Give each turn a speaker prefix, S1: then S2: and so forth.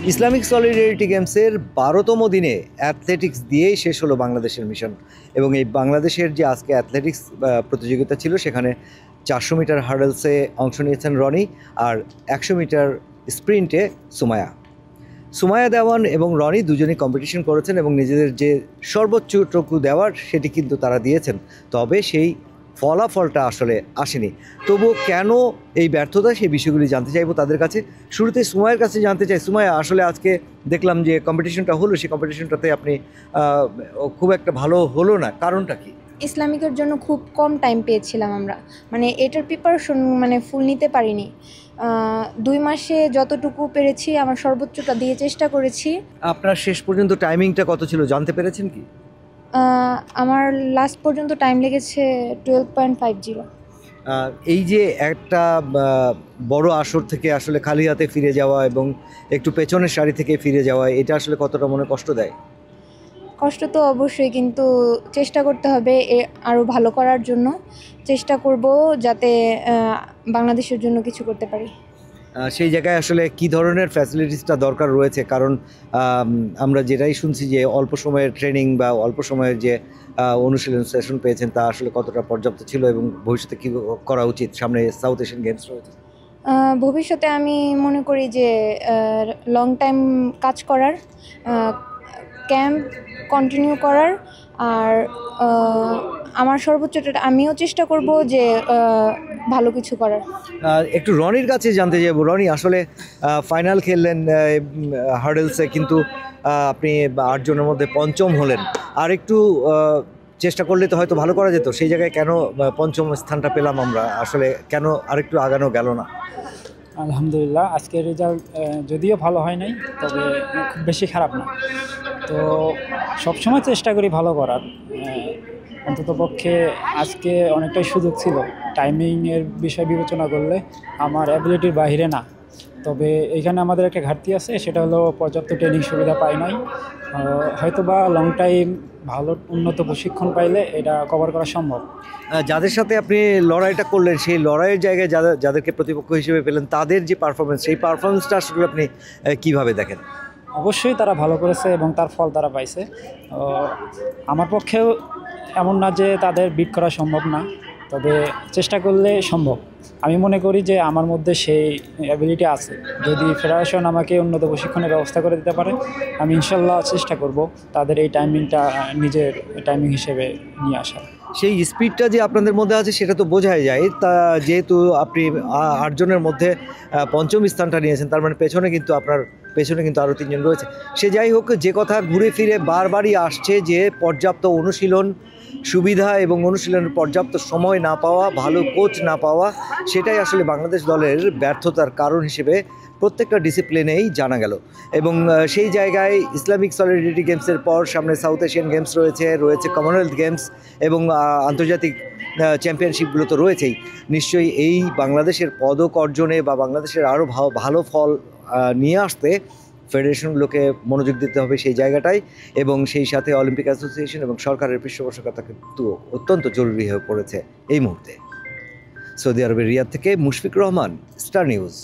S1: Islamic solidarity গেমসের 12তম দিনে athletics দিয়েই শেষ হলো বাংলাদেশের মিশন। এবং এই বাংলাদেশের যে আজকে অ্যাথলেটিক্স প্রতিযোগিতা ছিল, সেখানে 400 মিটার হার্ডেলসে অংশ নিয়েছেন রনি, আর 100 মিটার স্প্রিন্টে সুমায়া দেওয়ান এবং রনি দুজনেই কম্পিটিশন করেছেন এবং নিজেদের যে সর্বোচ্চটুকু দেওয়ার সেটি কিন্তু তারা দিয়েছেন। তবে সেই ফলাফলটা আসলে আসেনি। তবুও কেন এই ব্যর্থতা, সেই বিষয়গুলি জানতে চাইবো তাদের কাছে। শুরুতে সুমায়ের কাছে জানতে চাই, সুমায়া, আসলে আজকে দেখলাম যে কম্পিটিশনটা হলো, সেই কম্পিটিশনটাতে আপনি খুব একটা ভালো হলো না, কারণটা কি?
S2: ইসলামিকের জন্য খুব কম টাইম পেয়েছিলাম আমরা, মানে এটার প্রিপারেশন ফুল নিতে পারিনি। 2 মাসে যতটুকু পেরেছি আমার সর্বোচ্চটা দিয়ে চেষ্টা করেছি।
S1: আপনার শেষ পর্যন্ত টাইমিংটা কত ছিল জানতে পেরেছেন কি?
S2: আমার লাস্ট পর্যন্ত টাইম লেগেছে 12.50।
S1: এই যে একটা বড় আসর থেকে আসলে খালি হাতে ফিরে যাওয়া এবং একটু পেছনের সারি থেকে ফিরে যাওয়া, এটা আসলে কতটা মনে কষ্ট দেয়?
S2: কষ্ট তো অবশ্যই, কিন্তু চেষ্টা করতে হবে আরও ভালো করার জন্য। চেষ্টা করব যাতে বাংলাদেশের জন্য কিছু করতে পারি।
S1: সেই জায়গায় আসলে কি ধরনের ফ্যাসিলিটিসটা দরকার রয়েছে? কারণ আমরা যেটাই শুনছি যে অল্প সময়ের ট্রেনিং বা অল্প সময়ের যে অনুশীলন সেশন পেয়েছেন, তা আসলে কতটা পর্যাপ্ত ছিল এবং ভবিষ্যতে কী করা উচিত? সামনে সাউথ এশিয়ান গেমস রয়েছে।
S2: ভবিষ্যতে আমি মনে করি যে লং টাইম কাজ করার, ক্যাম্প কন্টিনিউ করার, আর আমার সর্বোচ্চটা আমিও চেষ্টা করব যে ভালো কিছু করার।
S1: একটু রনির কাছে জানতে চাইবো, রনি আসলে ফাইনাল খেললেন হার্ডেলসে, কিন্তু আপনি 8 জনের মধ্যে পঞ্চম হলেন। আর একটু চেষ্টা করলে তো হয়তো ভালো করা যেত, সেই জায়গায় কেন পঞ্চম স্থানটা পেলাম আমরা? আসলে কেন আরেকটু আগানো গেল না?
S3: আলহামদুলিল্লাহ, আজকের রেজাল্ট যদিও ভালো হয় নাই, তবে খুব বেশি খারাপ না। তো সবসময় চেষ্টা করি ভালো করার, অন্ততপক্ষে আজকে অনেকটাই সুযোগ ছিল। টাইমিংয়ের বিষয় বিবেচনা করলে আমার অ্যাবিলিটির বাইরে না, তবে এখানে আমাদের একটা ঘাটতি আছে, সেটা হলো পর্যাপ্ত ট্রেনিং সুবিধা পাই নাই। হয়তো বা লং টাইম ভালো উন্নত প্রশিক্ষণ পাইলে এটা কভার করা সম্ভব।
S1: যাদের সাথে আপনি লড়াইটা করলেন, সেই লড়াইয়ের জায়গায় যাদেরকে প্রতিপক্ষ হিসেবে পেলেন, তাদের যে পারফরমেন্স, সেই পারফরমেন্সটা আসলে আপনি কীভাবে দেখেন?
S3: অবশ্যই তারা ভালো করেছে এবং তার ফল তারা পাইছে। আমার পক্ষেও এমন না যে তাদের বিট করা সম্ভব না, তবে চেষ্টা করলে সম্ভব। আমি মনে করি যে আমার মধ্যে সেই অ্যাবিলিটি আছে। যদি ফেডারেশন আমাকে উন্নত প্রশিক্ষণের ব্যবস্থা করে দিতে পারে, আমি ইনশাল্লাহ চেষ্টা করব তাদের এই টাইমিংটা নিজের টাইমিং হিসেবে নিয়ে আসার।
S1: সেই স্পিডটা যে আপনাদের মধ্যে আছে সেটা তো বোঝাই যায়। তা যেহেতু আপনি 8 জনের মধ্যে পঞ্চম স্থানটা নিয়েছেন, তার মানে পেছনে কিন্তু আরও 3 জন রয়েছে। সে যাই হোক, যে কথা ঘুরে ফিরে বারবারই আসছে যে পর্যাপ্ত অনুশীলন সুবিধা এবং অনুশীলনের পর্যাপ্ত সময় না পাওয়া, ভালো কোচ না পাওয়া, সেটাই আসলে বাংলাদেশ দলের ব্যর্থতার কারণ হিসেবে প্রত্যেকটা ডিসিপ্লিনেই জানা গেল। এবং সেই জায়গায় ইসলামিক সলিডারিটি গেমসের পর সামনে সাউথ এশিয়ান গেমস রয়েছে কমনওয়েলথ গেমস এবং আন্তর্জাতিক চ্যাম্পিয়নশিপগুলো তো রয়েছেই। নিশ্চয়ই এই বাংলাদেশের পদক অর্জনে বা বাংলাদেশের আরও ভালো ফল নিয়ে আসতে ফেডারেশনগুলোকে মনোযোগ দিতে হবে সেই জায়গাটায়, এবং সেই সাথে অলিম্পিক অ্যাসোসিয়েশন এবং সরকারের পৃষ্ঠপোষকতা কিন্তু অত্যন্ত জরুরি হয়ে পড়েছে এই মুহূর্তে। সৌদি আরবের রিয়াদ থেকে মুশফিক রহমান, স্টার নিউজ।